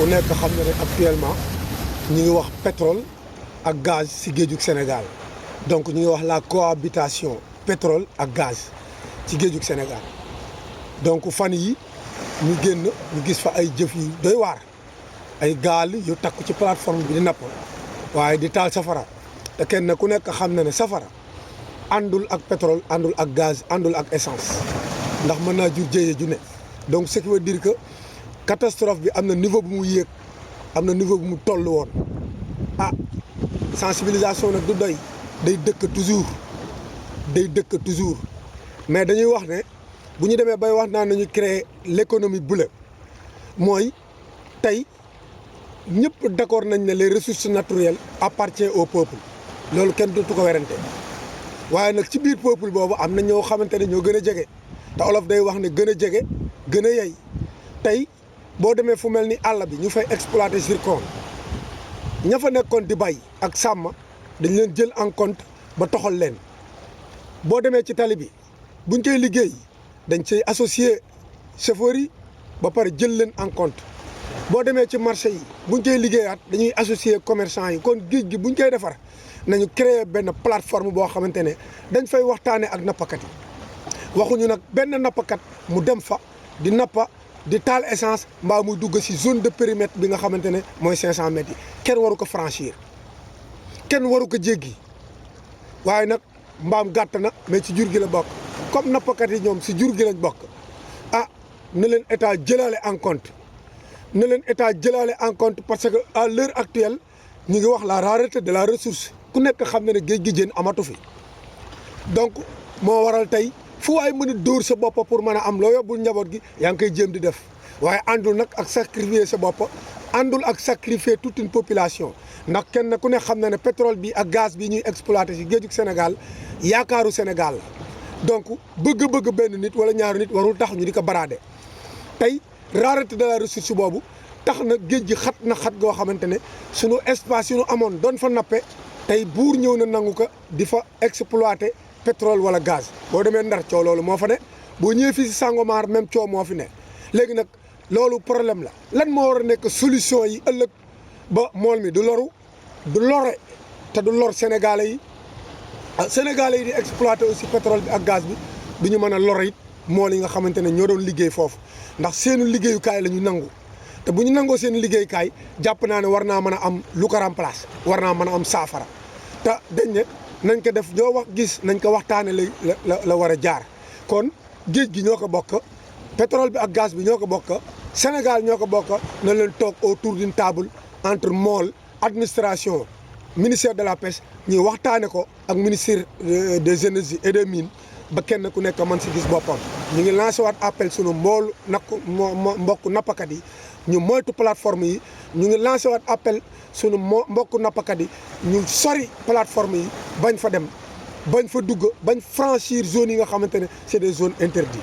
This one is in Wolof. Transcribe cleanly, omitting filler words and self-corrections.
ku nekk xam na ne actuellement ñu ngi wax pétrole ak gaz ci géejug Sénégal donc ñu ngi wax la cohabitation pétrole ak gaz ci géejug Sénégal donc fan yi ñu génn ñu gis fa ay jëf yu doy waar ay gaal yu takku ci plateforme bi di napp waaye di taal safara te kenn ku nekk xam na ne safara àndul ak pétrole àndul ak gaz àndul ak essence ndax mën naa jur jëye ju ne donc ce qui veut dire que catastrophe bi am na niveau bu mu yéeg am na niveau bu mu toll woon sensibilisation nag du doy day dëkk toujours mais dañuy wax ne bu ñu demee bay wax naan nañu créer l'économie bleue mooy tey ñëpp d'accord nañ ne les ressources naturelles appartiennent au peuple loolu kenn dootu ko werante waaye nag ci biir peuple boobu am na ñoo xamante ne ñoo gën a jege te olof day wax ne gën a jege gën a yey tey boo demee fu mel ni àll bi ñu fay exploiter zircon ña fa nekkoon di bay ak sàmm dañ leen jël en compte ba toxal leen boo demee ci tali bi buñ koy liggéey dañ cay associer chauffeurs yi ba pare jël leen en compte boo demee ci marché yi buñ koy liggéeyaat dañuy associer commerçant yi kon géej gi buñ koy defar nañu créer benn plateforme boo xamante ne dañ fay waxtaanee ak nappakat yi waxuñu nag benn nappakat mu dem fa di nappa di taal essence mbaa muy dugg ci zone de périmètre bi nga xamante ne mooy 500 mètres yi kenn waru ko franchir kenn waru ko jéggi waaye nag mbaam gàtt na mais ci jur gi la bokk comme nappakat yi ñoom ci jur gi lañ bokk na leen état jëlaale en compte na leen état jëlaale en compte parce que à l'heure actuelle ñu ngi wax la rareté de la ressource ku nekk xam na ne géej gi jën amatu fi donc moo waral tey fu waay mën a dóor sa bopp pour mën a am loo yóbbul njaboot gi yaa ngi koy jéem di def waaye àndul nag ak sacrifier sa bopp àndul ak sacrifier toute une population ndax kenn ku ne xam na ne pétrole bi ak gaz bi ñuy exploiter ci géejug Sénégal yaakaaru Sénégal la donc bëgg-bëgg benn nit wala ñaari nit warul tax ñu di ko baraade tey rareté de la ressource boobu tax na géej gi xat na xat goo xamante ne sunu espace yu nu amoon doon fa nappe tey buur ñëw na nangu ko di fa exploiter pétrole wala gaz boo demee Ndar coow loolu moo fa ne boo ñëwee fii si Sangomar même coow moo fi ne léegi nag loolu problème la lan moo war a nekk solution yi ëllëg ba mool mi du loru du lore te du lor sénégalais yi sénégalais yi di exploiter aussi pétrole bi ak gaz bi du ñu mën a lor it mool yi nga xamante ne ñoo doon liggéey foofu ndax seenu liggéeyukaay la ñu nangu te bu ñu nangoo seen liggéeyukaay jàpp naa ne war naa mën a am lu ko remplace war naa mën a am saafara te dañ ne nañ ko def ñoo wax gis nañ ko waxtaane la war a jaar kon géej gi ñoo ko bokk pétrole bi ak gaz bi ñoo ko bokk Sénégal ñoo ko bokk na leen toog autour d'une table entre mool administration ministère de la pêche ñuy waxtaane ko ak ministère des énergies et des mines ba kenn ku nekk man si gis boppam ñu ngi lancé waat appel sunu mboolu mbokk nappakat yi ñu moytu plateforme yi ñu ngi lancé waat appel sunu mbokk nappakat yi ñu sori plateforme yi bañ fa dem bañ fa dugg bañ franchir zone yi nga xamante ne c'est des zones interdites